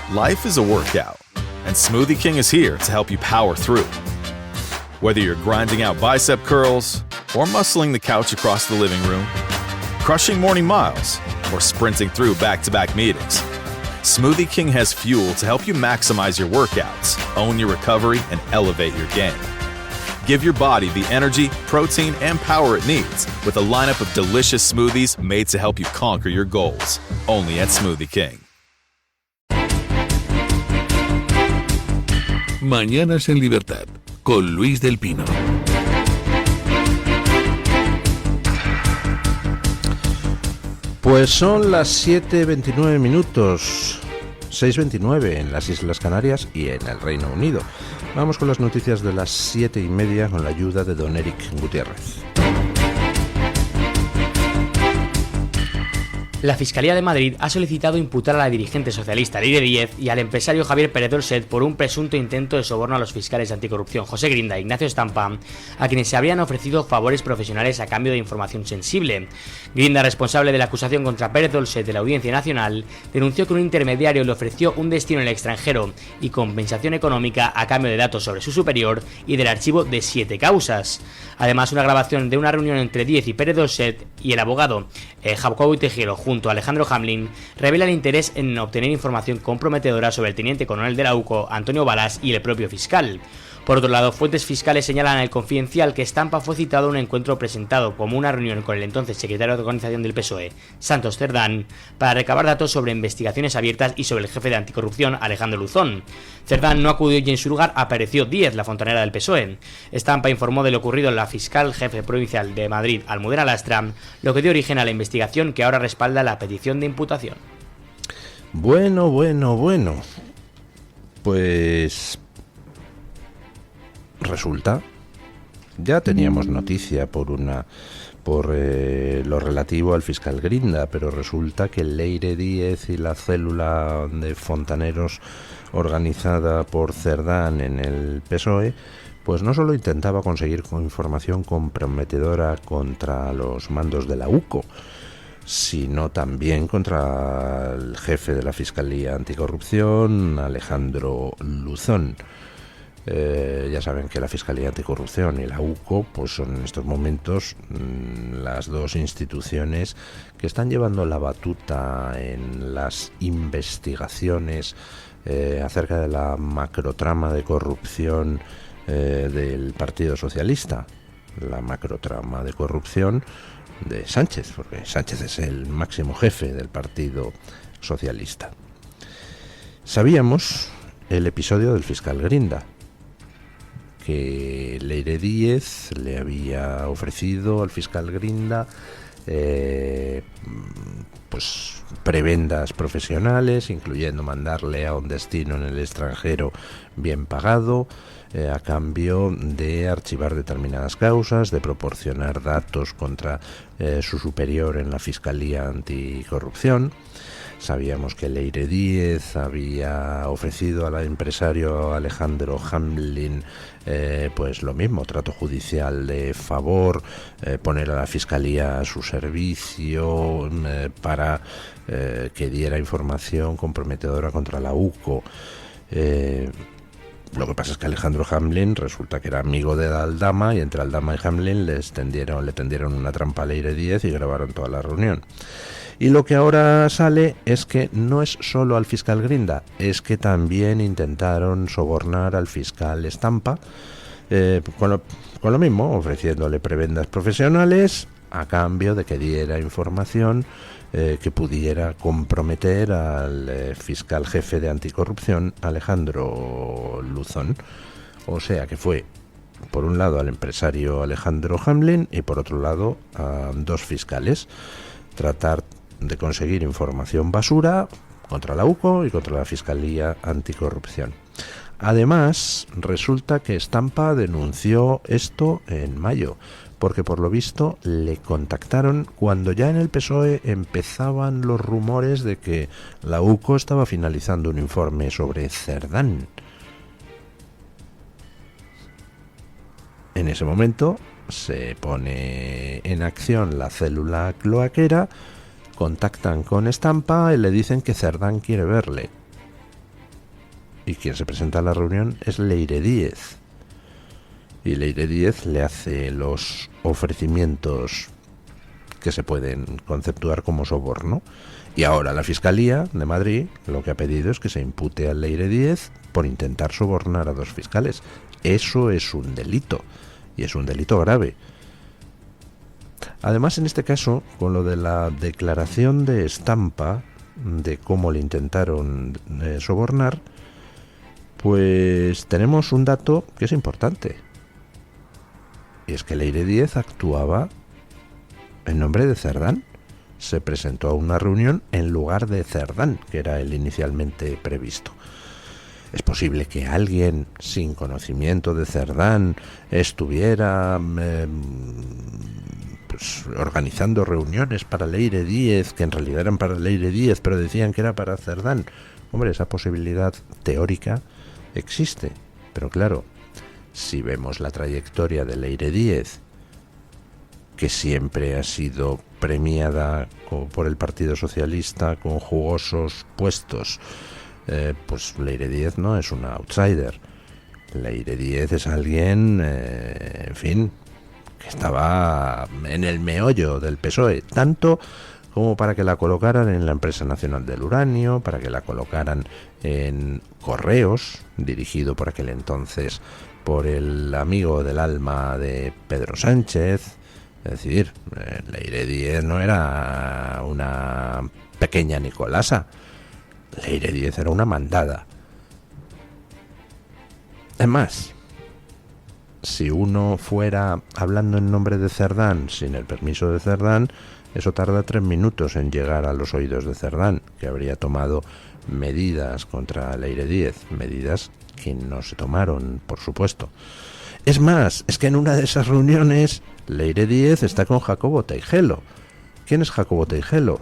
Life is a workout, and Smoothie King is here to help you power through. Whether you're grinding out bicep curls, or muscling the couch across the living room, crushing morning miles, or sprinting through back-to-back meetings, Smoothie King has fuel to help you maximize your workouts, own your recovery, and elevate your game. Give your body the energy, protein, and power it needs with a lineup of delicious smoothies made to help you conquer your goals. Only at Smoothie King. Mañanas en Libertad, con Luis del Pino. Pues son las 7:29 minutos, 6:29 en las Islas Canarias y en el Reino Unido. Vamos con las noticias de las 7:30 con la ayuda de don Eric Gutiérrez. La Fiscalía de Madrid ha solicitado imputar a la dirigente socialista Leire Díez y al empresario Javier Pérez Dolcet por un presunto intento de soborno a los fiscales de anticorrupción José Grinda e Ignacio Estampa, a quienes se habrían ofrecido favores profesionales a cambio de información sensible. Grinda, responsable de la acusación contra Pérez Dolcet de la Audiencia Nacional, denunció que un intermediario le ofreció un destino en el extranjero y compensación económica a cambio de datos sobre su superior y del archivo de 7 causas. Además, una grabación de una reunión entre Díez y Pérez Dolcet y el abogado Jacobo Tejero junto a Alejandro Hamlin revela el interés en obtener información comprometedora sobre el teniente coronel de la UCO, Antonio Balas, y el propio fiscal. Por otro lado, fuentes fiscales señalan al Confidencial que Estampa fue citado a un encuentro presentado como una reunión con el entonces secretario de organización del PSOE, Santos Cerdán, para recabar datos sobre investigaciones abiertas y sobre el jefe de anticorrupción, Alejandro Luzón. Cerdán no acudió y en su lugar apareció Díez, la fontanera del PSOE. Estampa informó de lo ocurrido a la fiscal jefe provincial de Madrid, Almudena Lastra, lo que dio origen a la investigación que ahora respalda la petición de imputación. Bueno. Pues resulta, ya teníamos noticia por lo relativo al fiscal Grinda, pero resulta que Leire Díez y la célula de fontaneros organizada por Cerdán en el PSOE, pues no solo intentaba conseguir información comprometedora contra los mandos de la UCO, sino también contra el jefe de la Fiscalía Anticorrupción, Alejandro Luzón. Ya saben que la Fiscalía Anticorrupción y la UCO pues son en estos momentos las dos instituciones que están llevando la batuta en las investigaciones acerca de la macrotrama de corrupción del Partido Socialista, la macrotrama de corrupción de Sánchez, porque Sánchez es el máximo jefe del Partido Socialista. Sabíamos el episodio del fiscal Grinda, que Leire Díez le había ofrecido al fiscal Grinda pues prebendas profesionales, incluyendo mandarle a un destino en el extranjero bien pagado, a cambio de archivar determinadas causas, de proporcionar datos contra su superior en la Fiscalía Anticorrupción. Sabíamos que Leire Díez había ofrecido al empresario Alejandro Hamlin pues lo mismo, trato judicial de favor, poner a la Fiscalía a su servicio para que diera información comprometedora contra la UCO. Lo que pasa es que Alejandro Hamlin resulta que era amigo de Aldama, y entre Aldama y Hamlin le tendieron una trampa a Leire Díez y grabaron toda la reunión. Y lo que ahora sale es que no es solo al fiscal Grinda, es que también intentaron sobornar al fiscal Estampa con lo mismo, ofreciéndole prebendas profesionales a cambio de que diera información que pudiera comprometer al fiscal jefe de anticorrupción, Alejandro Luzón. O sea que fue, por un lado, al empresario Alejandro Hamlin y por otro lado a dos fiscales. Tratar de conseguir información basura contra la UCO y contra la Fiscalía Anticorrupción. Además, resulta que Estampa denunció esto en mayo, porque por lo visto le contactaron cuando ya en el PSOE empezaban los rumores de que la UCO estaba finalizando un informe sobre Cerdán. En ese momento se pone en acción la célula cloaquera, contactan con Estampa y le dicen que Cerdán quiere verle. y quien se presenta a la reunión es Leire Díez. Y Leire Díez le hace los ofrecimientos que se pueden conceptuar como soborno. Y ahora la Fiscalía de Madrid lo que ha pedido es que se impute a Leire Díez por intentar sobornar a 2 fiscales. Eso es un delito, y es un delito grave. Además, en este caso, con lo de la declaración de Estampa, de cómo le intentaron sobornar, pues tenemos un dato que es importante. Y es que Leire Díez actuaba en nombre de Cerdán. Se presentó a una reunión en lugar de Cerdán, que era el inicialmente previsto. Es posible que alguien sin conocimiento de Cerdán estuviera pues, organizando reuniones para Leire Díez, que en realidad eran para Leire Díez, pero decían que era para Cerdán. Hombre, esa posibilidad teórica existe, pero claro, si vemos la trayectoria de Leire Díez, que siempre ha sido premiada por el Partido Socialista con jugosos puestos, pues Leire Díez no es una outsider. Leire Díez es alguien, en fin, que estaba en el meollo del PSOE, tanto como para que la colocaran en la Empresa Nacional del Uranio, para que la colocaran en Correos, dirigido por aquel entonces por el amigo del alma de Pedro Sánchez. Es decir, Leire Díez no era una pequeña Nicolasa. Leire Díez era una mandada. Es más, si uno fuera hablando en nombre de Cerdán, sin el permiso de Cerdán, eso tarda 3 minutos en llegar a los oídos de Cerdán, que habría tomado medidas contra Leire Díez, medidas que no se tomaron, por supuesto. Es más, es que en una de esas reuniones Leire Díez está con Jacobo Teijelo. ¿Quién es Jacobo Teijelo?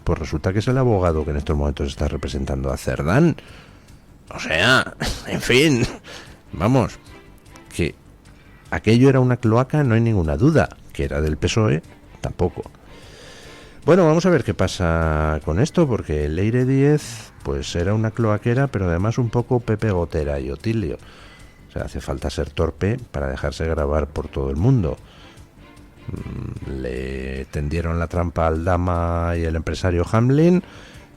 Pues resulta que es el abogado que en estos momentos está representando a Cerdán. O sea, en fin, vamos, que aquello era una cloaca, no hay ninguna duda. Que era del PSOE, tampoco. Bueno, vamos a ver qué pasa con esto, porque Leire Díez pues era una cloaquera, pero además un poco Pepe Gotera y Otilio. O sea, hace falta ser torpe para dejarse grabar por todo el mundo. Le tendieron la trampa al Dama y el empresario Hamlin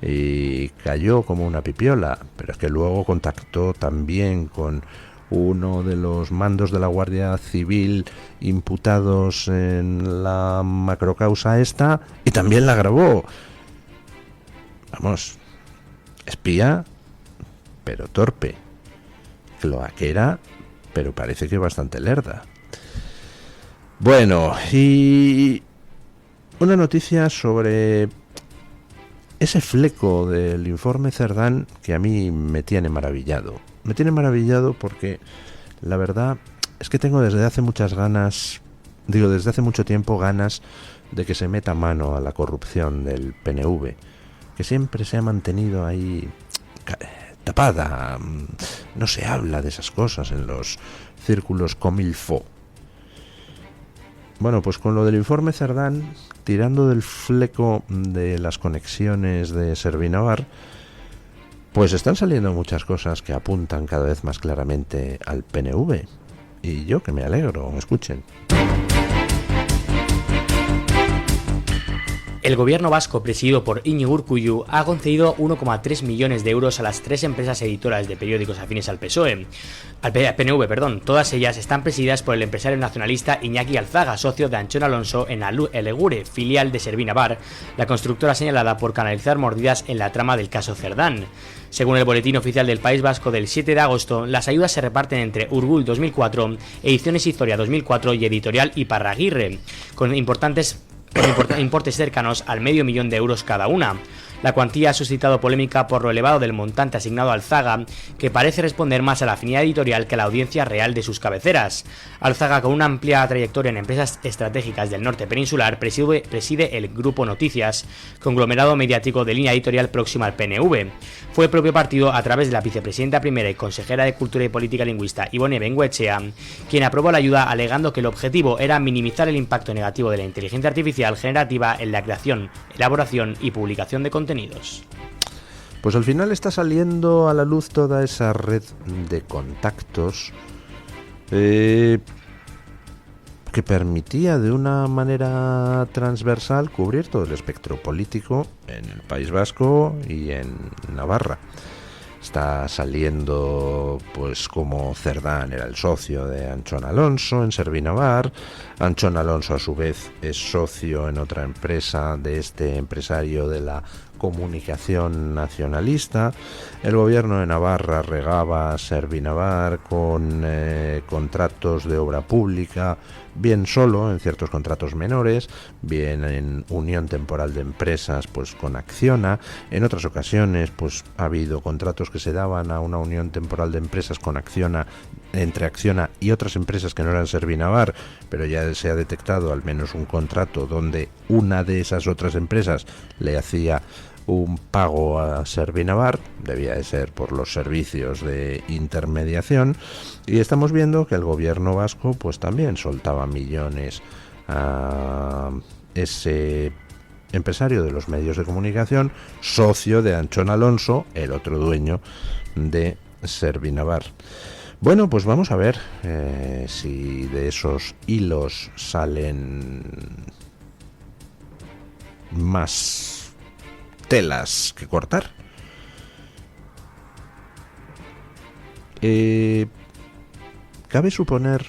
y cayó como una pipiola, pero es que luego contactó también con uno de los mandos de la Guardia Civil imputados en la macrocausa esta y también la grabó. Vamos, espía, pero torpe. Cloaquera, pero parece que bastante lerda. Bueno, y una noticia sobre ese fleco del informe Cerdán que a mí me tiene maravillado. Me tiene maravillado porque la verdad es que tengo desde hace mucho tiempo ganas de que se meta mano a la corrupción del PNV, que siempre se ha mantenido ahí tapada. No se habla de esas cosas en los círculos comilfo. Bueno, pues con lo del informe Cerdán, tirando del fleco de las conexiones de Servinavar, pues están saliendo muchas cosas que apuntan cada vez más claramente al PNV. Y yo que me alegro, escuchen. El gobierno vasco, presidido por Iñigo Urkullu, ha concedido 1,3 millones de euros a las 3 empresas editoras de periódicos afines al PSOE. Al PNV. Todas ellas están presididas por el empresario nacionalista Iñaki Alzaga, socio de Anchón Alonso en Elegure, filial de Servinavar, la constructora señalada por canalizar mordidas en la trama del caso Cerdán. Según el Boletín Oficial del País Vasco del 7 de agosto, las ayudas se reparten entre Urgul 2004, Ediciones Historia 2004 y Editorial Iparraguirre, con importes cercanos al $500,000 de euros cada una. La cuantía ha suscitado polémica por lo elevado del montante asignado a Alzaga, que parece responder más a la afinidad editorial que a la audiencia real de sus cabeceras. Alzaga, con una amplia trayectoria en empresas estratégicas del norte peninsular, preside el Grupo Noticias, conglomerado mediático de línea editorial próxima al PNV. Fue el propio partido, a través de la vicepresidenta primera y consejera de Cultura y Política Lingüísta, Ibone Bengoechea, quien aprobó la ayuda alegando que el objetivo era minimizar el impacto negativo de la inteligencia artificial generativa en la creación, elaboración y publicación de contenidos. Pues al final está saliendo a la luz toda esa red de contactos que permitía de una manera transversal cubrir todo el espectro político en el País Vasco y en Navarra. Está saliendo, pues, como Cerdán era el socio de Anchón Alonso en Servinavar. Anchón Alonso, a su vez, es socio en otra empresa de este empresario de la comunicación nacionalista. El gobierno de Navarra regaba a Servinavar con contratos de obra pública, bien solo en ciertos contratos menores, bien en unión temporal de empresas, pues con Acciona. En otras ocasiones, pues ha habido contratos que se daban a una unión temporal de empresas con Acciona, entre Acciona y otras empresas que no eran Servinavar, pero ya se ha detectado al menos un contrato donde una de esas otras empresas le hacía un pago a Servinavar, debía de ser por los servicios de intermediación, y estamos viendo que el gobierno vasco pues también soltaba millones a ese empresario de los medios de comunicación, socio de Anchón Alonso, el otro dueño de Servinavar. Bueno, pues vamos a ver si de esos hilos salen más telas que cortar. Cabe suponer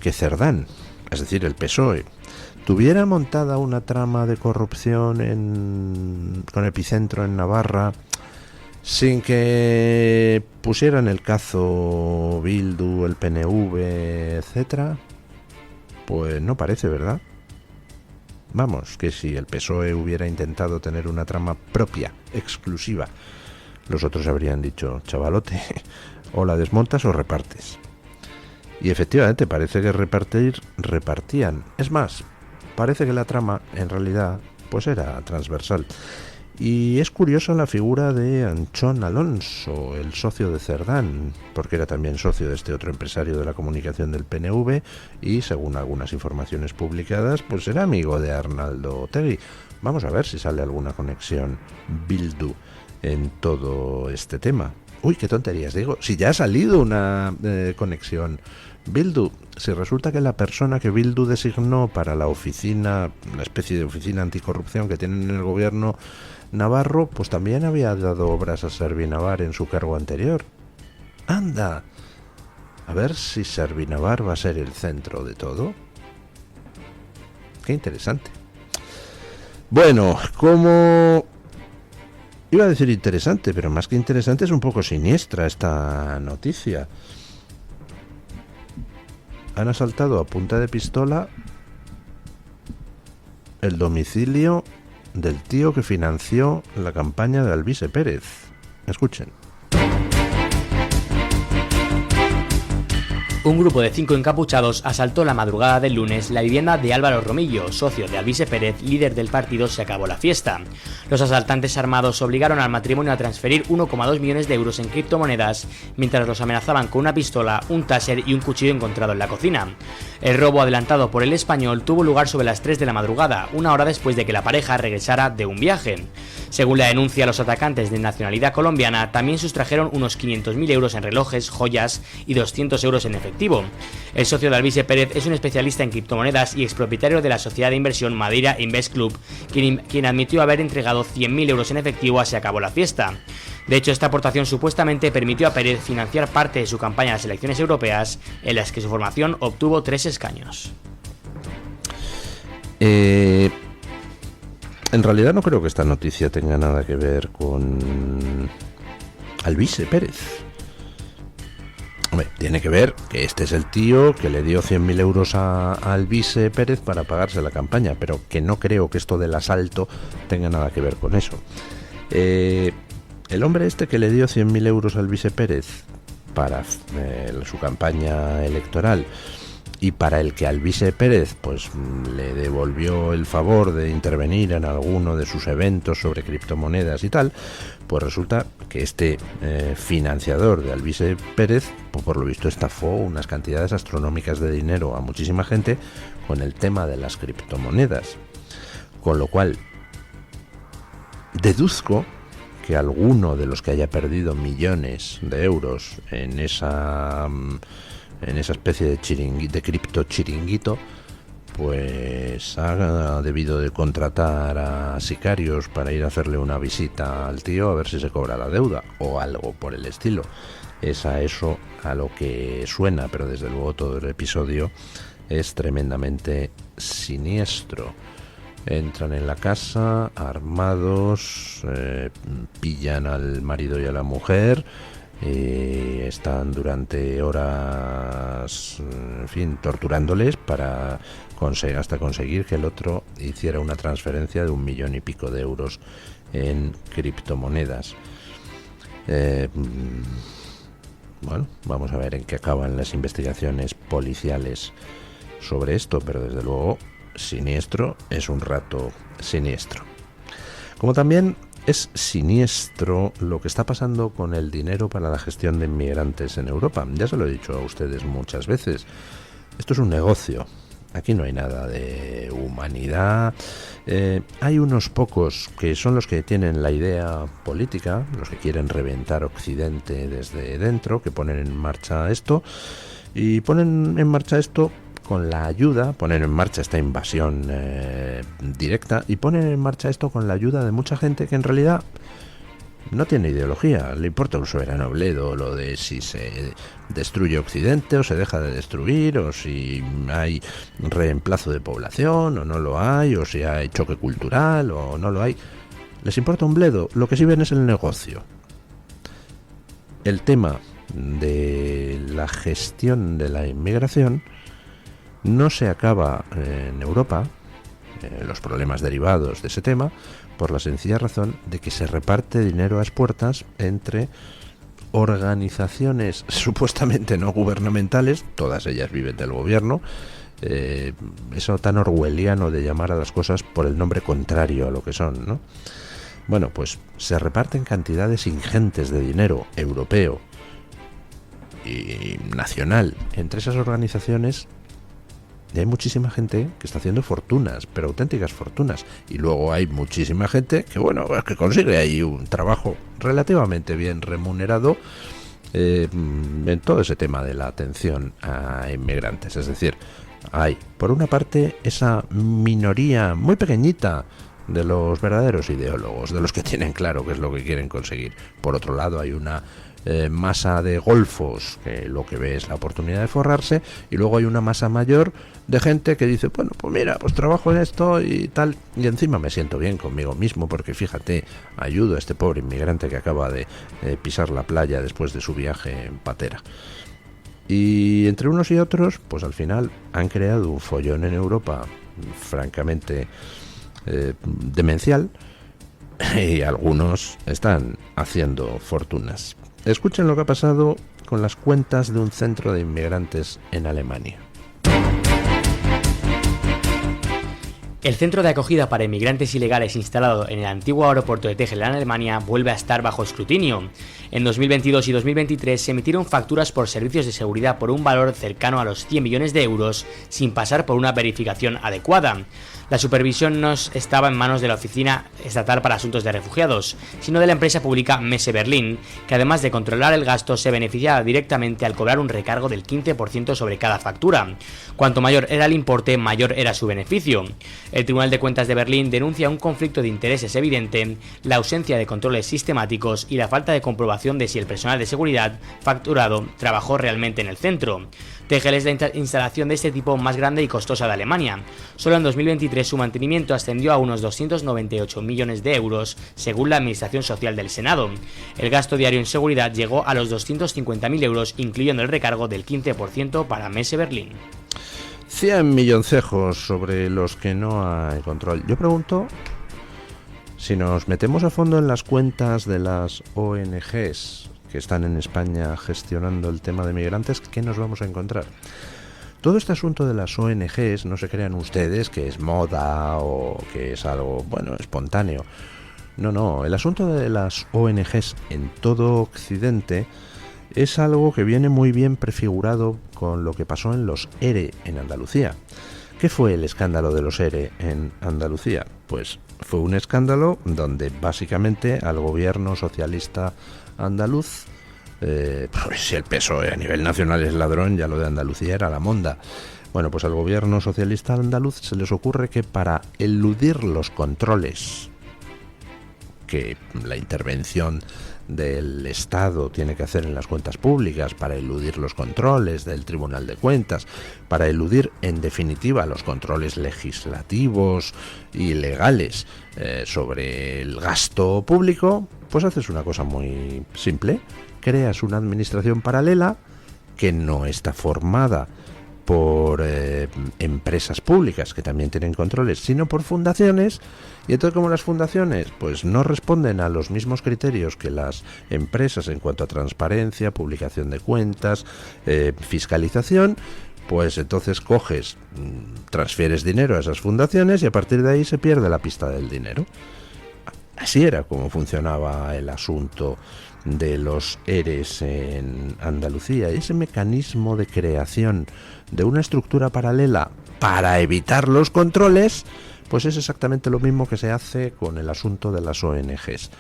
que Cerdán, es decir, el PSOE, tuviera montada una trama de corrupción con epicentro en Navarra, sin que pusieran el cazo Bildu, el PNV, etcétera. Pues no parece, ¿verdad? Vamos, que si el PSOE hubiera intentado tener una trama propia, exclusiva, los otros habrían dicho: chavalote, o la desmontas o repartes. Y efectivamente parece que repartían. Es más, parece que la trama en realidad pues era transversal. Y es curiosa la figura de Anchón Alonso, el socio de Cerdán, porque era también socio de este otro empresario de la comunicación del PNV y, según algunas informaciones publicadas, pues era amigo de Arnaldo Otegi. Vamos a ver si sale alguna conexión Bildu en todo este tema. Uy, qué tonterías digo, si ya ha salido una conexión Bildu. Si resulta que la persona que Bildu designó para la oficina, una especie de oficina anticorrupción que tienen en el gobierno navarro, pues también había dado obras a Servinavar en su cargo anterior. ¡Anda! A ver si Servinavar va a ser el centro de todo. ¡Qué interesante! Bueno, como... iba a decir interesante, pero más que interesante es un poco siniestra esta noticia. Han asaltado a punta de pistola el domicilio del tío que financió la campaña de Alvise Pérez. Escuchen. Un grupo de 5 encapuchados asaltó la madrugada del lunes la vivienda de Álvaro Romillo, socio de Alvise Pérez, líder del partido Se Acabó la Fiesta. Los asaltantes armados obligaron al matrimonio a transferir 1,2 millones de euros en criptomonedas, mientras los amenazaban con una pistola, un taser y un cuchillo encontrado en la cocina. El robo, adelantado por el español, tuvo lugar sobre las 3 de la madrugada, una hora después de que la pareja regresara de un viaje. Según la denuncia, los atacantes de nacionalidad colombiana también sustrajeron unos 500.000 euros en relojes, joyas y 200 euros en efectivo. El socio de Alvise Pérez es un especialista en criptomonedas y expropietario de la sociedad de inversión Madeira Invest Club, quien admitió haber entregado 100.000 euros en efectivo a Se Acabó la Fiesta. De hecho, esta aportación supuestamente permitió a Pérez financiar parte de su campaña a las elecciones europeas, en las que su formación obtuvo 3 escaños. En realidad no creo que esta noticia tenga nada que ver con Alvise Pérez. Hombre, tiene que ver que este es el tío que le dio 100.000 euros a Alvise Pérez para pagarse la campaña, pero que no creo que esto del asalto tenga nada que ver con eso. El hombre este que le dio 100.000 euros a Alvise Pérez para su campaña electoral y para el que Alvise Pérez pues le devolvió el favor de intervenir en alguno de sus eventos sobre criptomonedas y tal, pues resulta que este financiador de Alvise Pérez, pues por lo visto estafó unas cantidades astronómicas de dinero a muchísima gente con el tema de las criptomonedas. Con lo cual deduzco que alguno de los que haya perdido millones de euros en esa especie de cripto chiringuito, pues ha debido de contratar a sicarios para ir a hacerle una visita al tío a ver si se cobra la deuda o algo por el estilo. Es a eso a lo que suena, pero desde luego todo el episodio es tremendamente siniestro. Entran en la casa armados, pillan al marido y a la mujer, están durante horas, en fin, torturándoles hasta conseguir que el otro hiciera una transferencia de 1 millón y pico de euros en criptomonedas. Bueno, vamos a ver en qué acaban las investigaciones policiales sobre esto, pero desde luego siniestro es un rato siniestro. Como también es siniestro lo que está pasando con el dinero para la gestión de inmigrantes en Europa. Ya se lo he dicho a ustedes muchas veces. Esto es un negocio. Aquí no hay nada de humanidad. Hay unos pocos que son los que tienen la idea política, los que quieren reventar Occidente desde dentro, que ponen en marcha esto. Y ponen en marcha esto con la ayuda, ponen en marcha esta invasión directa, y ponen en marcha esto con la ayuda de mucha gente que en realidad no tiene ideología. Le importa un soberano bledo lo de si se destruye Occidente o se deja de destruir, o si hay reemplazo de población o no lo hay, o si hay choque cultural o no lo hay. Les importa un bledo. Lo que sí ven es el negocio. El tema de la gestión de la inmigración no se acaba en Europa, los problemas derivados de ese tema, por la sencilla razón de que se reparte dinero a espuertas entre organizaciones supuestamente no gubernamentales, todas ellas viven del gobierno, eso tan orwelliano de llamar a las cosas por el nombre contrario a lo que son, ¿no? Bueno, pues se reparten cantidades ingentes de dinero europeo y nacional entre esas organizaciones. Y hay muchísima gente que está haciendo fortunas, pero auténticas fortunas. Y luego hay muchísima gente que, bueno, que consigue ahí un trabajo relativamente bien remunerado en todo ese tema de la atención a inmigrantes. Es decir, hay, por una parte, esa minoría muy pequeñita de los verdaderos ideólogos, de los que tienen claro qué es lo que quieren conseguir. Por otro lado, hay una masa de golfos que lo que ve es la oportunidad de forrarse, y luego hay una masa mayor de gente que dice, bueno, pues mira, pues trabajo en esto y tal, y encima me siento bien conmigo mismo porque fíjate, ayudo a este pobre inmigrante que acaba de pisar la playa después de su viaje en patera. Y entre unos y otros, pues al final han creado un follón en Europa francamente demencial, y algunos están haciendo fortunas. Escuchen lo que ha pasado con las cuentas de un centro de inmigrantes en Alemania. El centro de acogida para inmigrantes ilegales instalado en el antiguo aeropuerto de Tegel en Alemania vuelve a estar bajo escrutinio. En 2022 y 2023 se emitieron facturas por servicios de seguridad por un valor cercano a los 100 millones de euros sin pasar por una verificación adecuada. La supervisión no estaba en manos de la Oficina Estatal para Asuntos de Refugiados, sino de la empresa pública Messe Berlin, que además de controlar el gasto se beneficiaba directamente al cobrar un recargo del 15% sobre cada factura. Cuanto mayor era el importe, mayor era su beneficio. El Tribunal de Cuentas de Berlín denuncia un conflicto de intereses evidente, la ausencia de controles sistemáticos y la falta de comprobación de si el personal de seguridad facturado trabajó realmente en el centro. Tegel es la instalación de este tipo más grande y costosa de Alemania. Solo en 2023 su mantenimiento ascendió a unos 298 millones de euros, según la Administración Social del Senado. El gasto diario en seguridad llegó a los 250.000 euros, incluyendo el recargo del 15% para Messe Berlin. 100 milloncejos sobre los que no hay control. Yo pregunto, si nos metemos a fondo en las cuentas de las ONGs que están en España gestionando el tema de migrantes, ¿qué nos vamos a encontrar? Todo este asunto de las ONGs, no se crean ustedes que es moda o que es algo, bueno, espontáneo. No, el asunto de las ONGs en todo Occidente es algo que viene muy bien prefigurado con lo que pasó en los ERE en Andalucía. ¿Qué fue el escándalo de los ERE en Andalucía? Pues Fue un escándalo donde básicamente al gobierno socialista andaluz, pues si el PSOE a nivel nacional es ladrón, ya lo de Andalucía era la monda. Bueno, pues al gobierno socialista andaluz se les ocurre que para eludir los controles que la intervención del Estado tiene que hacer en las cuentas públicas, para eludir los controles del Tribunal de Cuentas, para eludir en definitiva los controles legislativos y legales sobre el gasto público, pues haces una cosa muy simple: creas una administración paralela que no está formada por empresas públicas que también tienen controles, sino por fundaciones. Y entonces, como las fundaciones pues no responden a los mismos criterios que las empresas en cuanto a transparencia, publicación de cuentas, fiscalización, pues entonces coges, transfieres dinero a esas fundaciones y a partir de ahí se pierde la pista del dinero. Así era como funcionaba el asunto de los ERES en Andalucía. Ese mecanismo de creación de una estructura paralela para evitar los controles, pues es exactamente lo mismo que se hace con el asunto de las ONGs.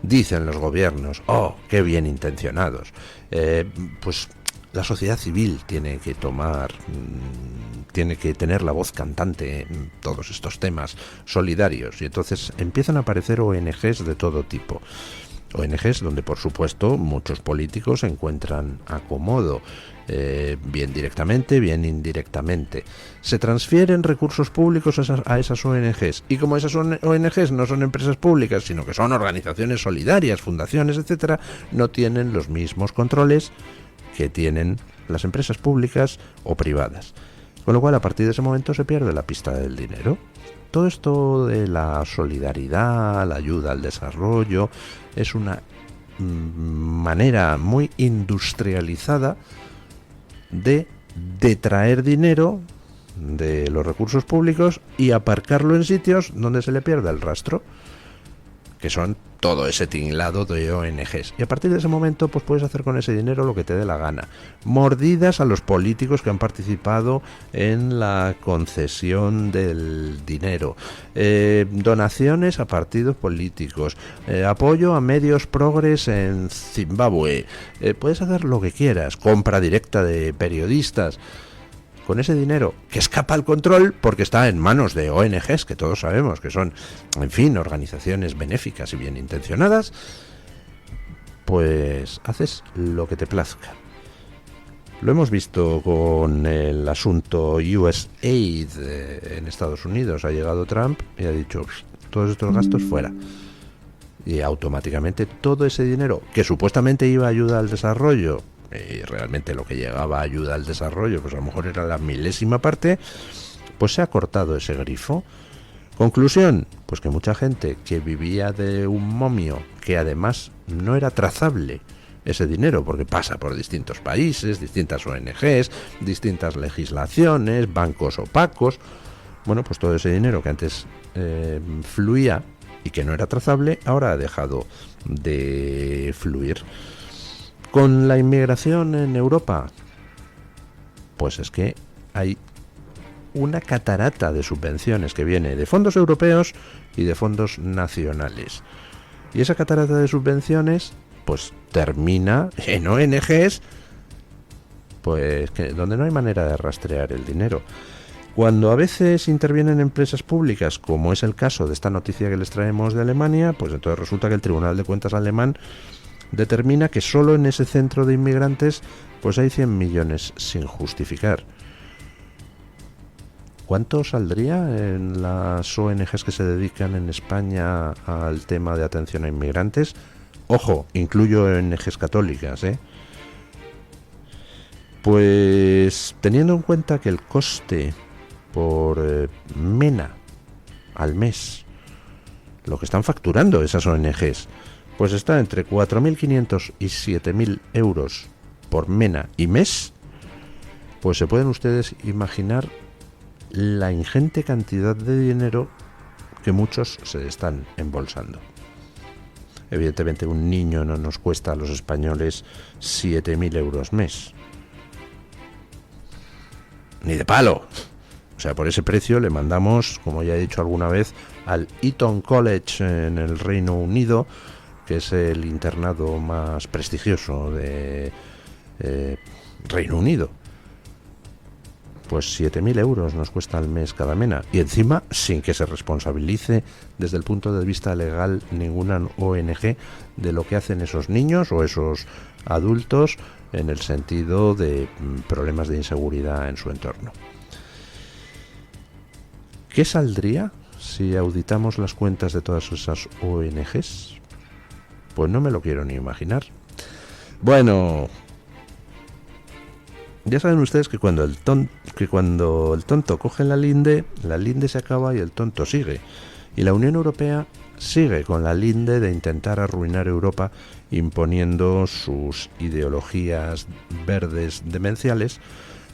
Dicen los gobiernos, oh, qué bien intencionados, pues la sociedad civil tiene que tener la voz cantante en todos estos temas solidarios, y entonces empiezan a aparecer ONGs de todo tipo. ONGs donde, por supuesto, muchos políticos encuentran acomodo, bien directamente, bien indirectamente. Se transfieren recursos públicos a esas ONGs, y como esas ONGs no son empresas públicas, sino que son organizaciones solidarias, fundaciones, etcétera, no tienen los mismos controles que tienen las empresas públicas o privadas. Con lo cual, a partir de ese momento se pierde la pista del dinero. Todo esto de la solidaridad, la ayuda al desarrollo, es una manera muy industrializada de detraer dinero de los recursos públicos y aparcarlo en sitios donde se le pierde el rastro, que son todo ese tinglado de ONGs. Y a partir de ese momento pues puedes hacer con ese dinero lo que te dé la gana. Mordidas a los políticos que han participado en la concesión del dinero, donaciones a partidos políticos, apoyo a medios progres en Zimbabue, puedes hacer lo que quieras, compra directa de periodistas, con ese dinero que escapa al control porque está en manos de ONGs, que todos sabemos que son, en fin, organizaciones benéficas y bien intencionadas. Pues haces lo que te plazca. Lo hemos visto con el asunto USAID en Estados Unidos. Ha llegado Trump y ha dicho, todos estos gastos fuera. Y automáticamente todo ese dinero que supuestamente iba a ayuda al desarrollo, y realmente lo que llegaba a ayuda al desarrollo pues a lo mejor era la milésima parte, pues se ha cortado ese grifo. Conclusión, pues que mucha gente que vivía de un momio, que además no era trazable ese dinero porque pasa por distintos países, distintas ONGs, distintas legislaciones, bancos opacos, bueno, pues todo ese dinero que antes fluía y que no era trazable, ahora ha dejado de fluir. Con la inmigración en Europa, pues es que hay una catarata de subvenciones que viene de fondos europeos y de fondos nacionales. Y esa catarata de subvenciones pues termina en ONGs, pues donde no hay manera de rastrear el dinero. Cuando a veces intervienen empresas públicas, como es el caso de esta noticia que les traemos de Alemania, pues entonces resulta que el Tribunal de Cuentas alemán determina que solo en ese centro de inmigrantes pues hay 100 millones sin justificar. ¿Cuánto saldría en las ONGs que se dedican en España al tema de atención a inmigrantes? Ojo, incluyo ONGs católicas, Pues teniendo en cuenta que el coste por mena al mes, lo que están facturando esas ONGs, pues está entre 4.500 y 7.000 euros por mena y mes, pues se pueden ustedes imaginar la ingente cantidad de dinero que muchos se están embolsando. Evidentemente un niño no nos cuesta a los españoles 7.000 euros mes. Ni de palo. O sea, por ese precio le mandamos, como ya he dicho alguna vez, al Eton College en el Reino Unido, que es el internado más prestigioso de Reino Unido. Pues 7.000 euros nos cuesta al mes cada mena. Y encima, sin que se responsabilice desde el punto de vista legal ninguna ONG de lo que hacen esos niños o esos adultos en el sentido de problemas de inseguridad en su entorno. ¿Qué saldría si auditamos las cuentas de todas esas ONGs? Pues no me lo quiero ni imaginar. Bueno, ya saben ustedes que cuando el tonto coge la linde se acaba y el tonto sigue. Y la Unión Europea sigue con la linde de intentar arruinar Europa imponiendo sus ideologías verdes demenciales,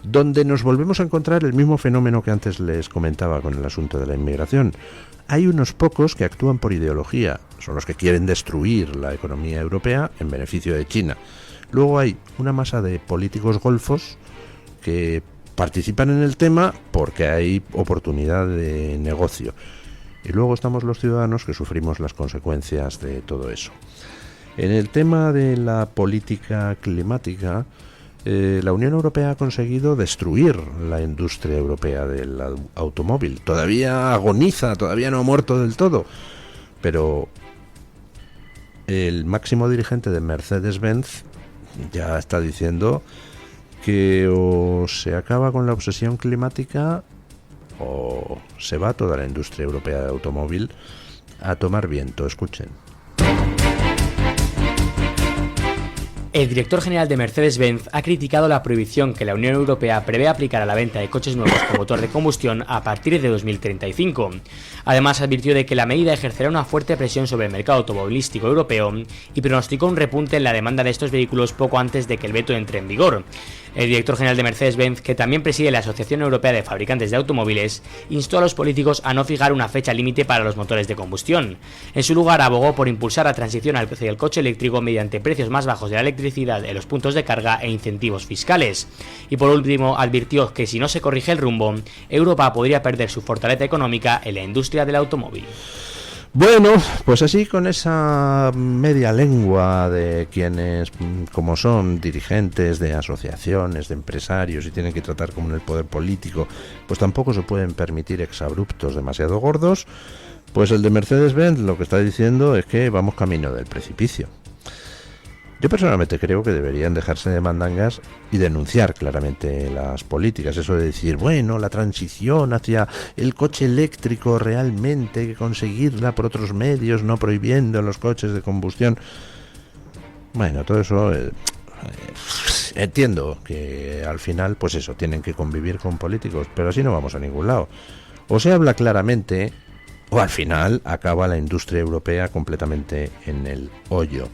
donde nos volvemos a encontrar el mismo fenómeno que antes les comentaba con el asunto de la inmigración. Hay unos pocos que actúan por ideología, son los que quieren destruir la economía europea en beneficio de China. Luego hay una masa de políticos golfos que participan en el tema porque hay oportunidad de negocio. Y luego estamos los ciudadanos que sufrimos las consecuencias de todo eso. En el tema de la política climática, la Unión Europea ha conseguido destruir la industria europea del automóvil. Todavía agoniza, todavía no ha muerto del todo, pero el máximo dirigente de Mercedes-Benz ya está diciendo que o se acaba con la obsesión climática o se va toda la industria europea de automóvil a tomar viento. Escuchen. El director general de Mercedes-Benz ha criticado la prohibición que la Unión Europea prevé aplicar a la venta de coches nuevos con motor de combustión a partir de 2035. Además, advirtió de que la medida ejercerá una fuerte presión sobre el mercado automovilístico europeo y pronosticó un repunte en la demanda de estos vehículos poco antes de que el veto entre en vigor. El director general de Mercedes-Benz, que también preside la Asociación Europea de Fabricantes de Automóviles, instó a los políticos a no fijar una fecha límite para los motores de combustión. En su lugar, abogó por impulsar la transición hacia el coche eléctrico mediante precios más bajos de la electricidad en los puntos de carga e incentivos fiscales. Y por último, advirtió que si no se corrige el rumbo, Europa podría perder su fortaleza económica en la industria del automóvil. Bueno, pues así con esa media lengua de quienes, como son dirigentes de asociaciones, de empresarios y tienen que tratar con el poder político, pues tampoco se pueden permitir exabruptos demasiado gordos, pues el de Mercedes-Benz lo que está diciendo es que vamos camino del precipicio. Yo personalmente creo que deberían dejarse de mandangas y denunciar claramente las políticas. Eso de decir, bueno, la transición hacia el coche eléctrico realmente hay que conseguirla por otros medios, no prohibiendo los coches de combustión. Bueno, todo eso entiendo que al final, pues eso, tienen que convivir con políticos, pero así no vamos a ningún lado. O se habla claramente, o al final acaba la industria europea completamente en el hoyo.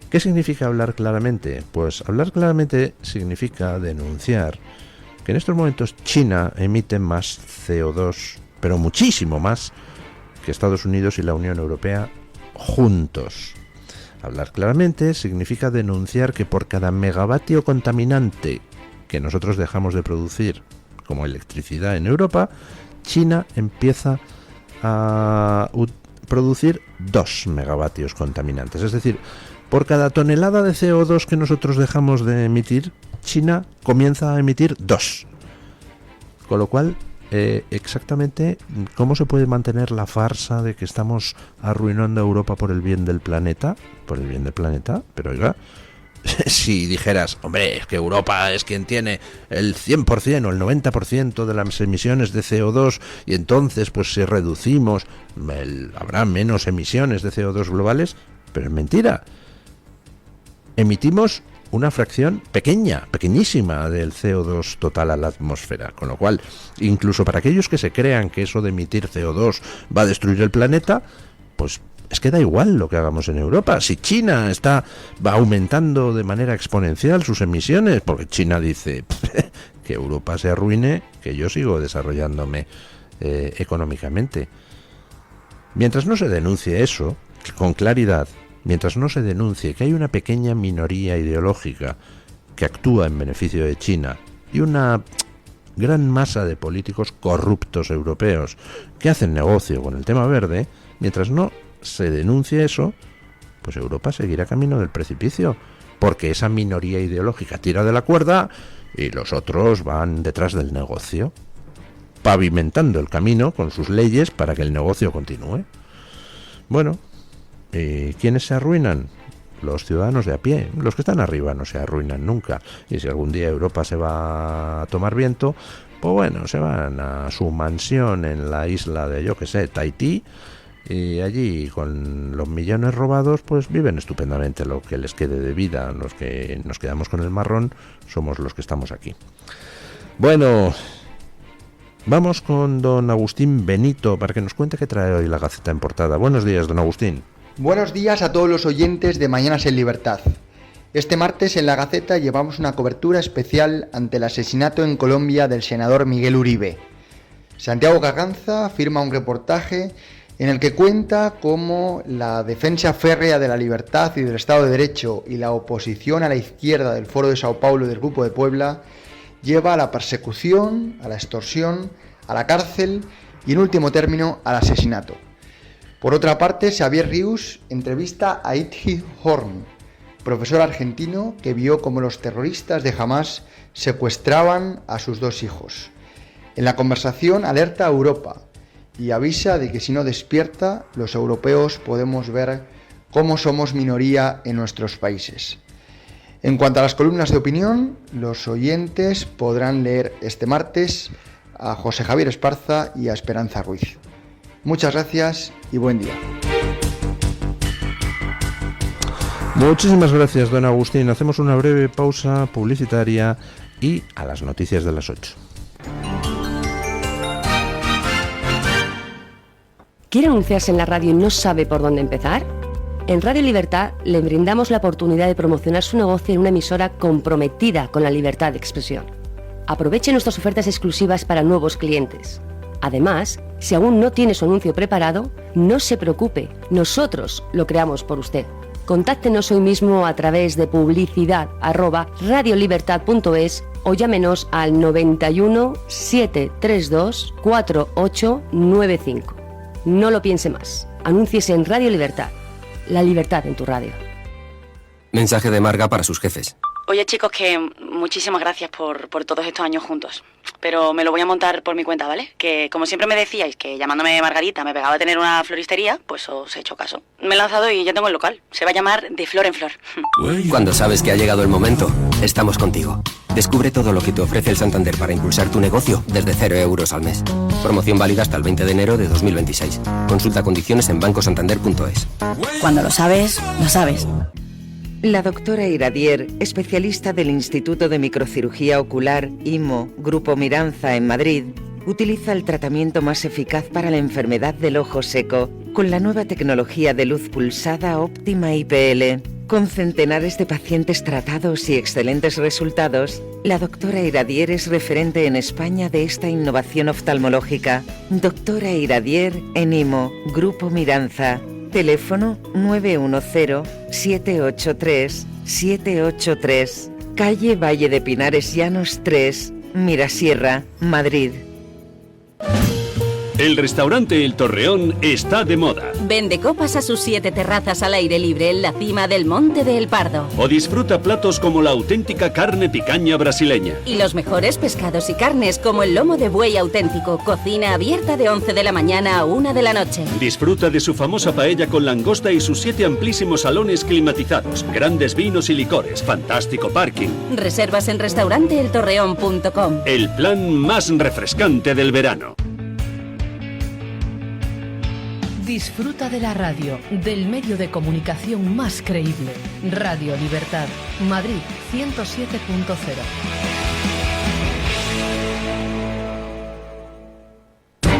¿Qué significa hablar claramente? Pues hablar claramente significa denunciar que en estos momentos China emite más CO2, pero muchísimo más, que Estados Unidos y la Unión Europea juntos. Hablar claramente significa denunciar que por cada megavatio contaminante que nosotros dejamos de producir como electricidad en Europa, China empieza a producir 2 megavatios contaminantes. Es decir, por cada tonelada de CO2 que nosotros dejamos de emitir, China comienza a emitir 2. Con lo cual, exactamente, ¿cómo se puede mantener la farsa de que estamos arruinando a Europa por el bien del planeta? Por el bien del planeta, pero oiga, si dijeras, hombre, es que Europa es quien tiene el 100% o el 90% de las emisiones de CO2 y entonces, pues si reducimos, habrá menos emisiones de CO2 globales, pero es mentira. Emitimos una fracción pequeñísima del CO2 total a la atmósfera, con lo cual, incluso para aquellos que se crean que eso de emitir CO2 va a destruir el planeta, pues es que da igual lo que hagamos en Europa. Si China va aumentando de manera exponencial sus emisiones, porque China dice que Europa se arruine, que yo sigo desarrollándome económicamente. Mientras no se denuncie eso con claridad, mientras no se denuncie que hay una pequeña minoría ideológica que actúa en beneficio de China y una gran masa de políticos corruptos europeos que hacen negocio con el tema verde, mientras no se denuncie eso, pues Europa seguirá camino del precipicio, porque esa minoría ideológica tira de la cuerda y los otros van detrás del negocio, pavimentando el camino con sus leyes para que el negocio continúe. Bueno, ¿y quiénes se arruinan? Los ciudadanos de a pie. Los que están arriba no se arruinan nunca. Y si algún día Europa se va a tomar viento, pues bueno, se van a su mansión en la isla de, yo que sé, Tahití, y allí con los millones robados pues viven estupendamente lo que les quede de vida. Los que nos quedamos con el marrón somos los que estamos aquí. Bueno, vamos con don Agustín Benito para que nos cuente qué trae hoy la Gaceta en portada. Buenos días, don Agustín. Buenos días a todos los oyentes de Mañanas en Libertad. Este martes en la Gaceta llevamos una cobertura especial ante el asesinato en Colombia del senador Miguel Uribe. Santiago Carranza firma un reportaje en el que cuenta cómo la defensa férrea de la libertad y del Estado de Derecho y la oposición a la izquierda del Foro de Sao Paulo y del Grupo de Puebla lleva a la persecución, a la extorsión, a la cárcel y en último término al asesinato. Por otra parte, Xavier Rius entrevista a Itzi Horn, profesor argentino que vio cómo los terroristas de Hamás secuestraban a sus 2 hijos. En la conversación alerta a Europa y avisa de que si no despierta, los europeos podemos ver cómo somos minoría en nuestros países. En cuanto a las columnas de opinión, los oyentes podrán leer este martes a José Javier Esparza y a Esperanza Ruiz. Muchas gracias y buen día. Muchísimas gracias, don Agustín. Hacemos una breve pausa publicitaria y a las noticias de las 8. ¿Quiere anunciarse en la radio y no sabe por dónde empezar? En Radio Libertad le brindamos la oportunidad de promocionar su negocio en una emisora comprometida con la libertad de expresión. Aproveche nuestras ofertas exclusivas para nuevos clientes. Además, si aún no tiene su anuncio preparado, no se preocupe, nosotros lo creamos por usted. Contáctenos hoy mismo a través de publicidad@radiolibertad.es o llámenos al 91 732 4895. No lo piense más. Anúnciese en Radio Libertad. La libertad en tu radio. Mensaje de Marga para sus jefes. Oye, chicos, que muchísimas gracias por todos estos años juntos. Pero me lo voy a montar por mi cuenta, ¿vale? Que como siempre me decíais que llamándome Margarita me pegaba a tener una floristería, pues os he hecho caso. Me he lanzado y ya tengo el local. Se va a llamar De Flor en Flor. Cuando sabes que ha llegado el momento, estamos contigo. Descubre todo lo que te ofrece el Santander para impulsar tu negocio desde 0 euros al mes. Promoción válida hasta el 20 de enero de 2026. Consulta condiciones en bancosantander.es. Cuando lo sabes, lo sabes. La doctora Iradier, especialista del Instituto de Microcirugía Ocular, IMO, Grupo Miranza en Madrid, utiliza el tratamiento más eficaz para la enfermedad del ojo seco con la nueva tecnología de luz pulsada óptima IPL. Con centenares de pacientes tratados y excelentes resultados, la doctora Iradier es referente en España de esta innovación oftalmológica. Doctora Iradier en IMO, Grupo Miranza. Teléfono 910-783-783. Calle Valle de Pinares Llanos 3, Mirasierra, Madrid. El restaurante El Torreón está de moda. Vende copas a sus 7 terrazas al aire libre en la cima del Monte de El Pardo. O disfruta platos como la auténtica carne picaña brasileña. Y los mejores pescados y carnes como el lomo de buey auténtico. Cocina abierta de 11 de la mañana a 1 de la noche. Disfruta de su famosa paella con langosta y sus 7 amplísimos salones climatizados. Grandes vinos y licores. Fantástico parking. Reservas en restauranteeltorreón.com. El plan más refrescante del verano. Disfruta de la radio, del medio de comunicación más creíble. Radio Libertad, Madrid 107.0.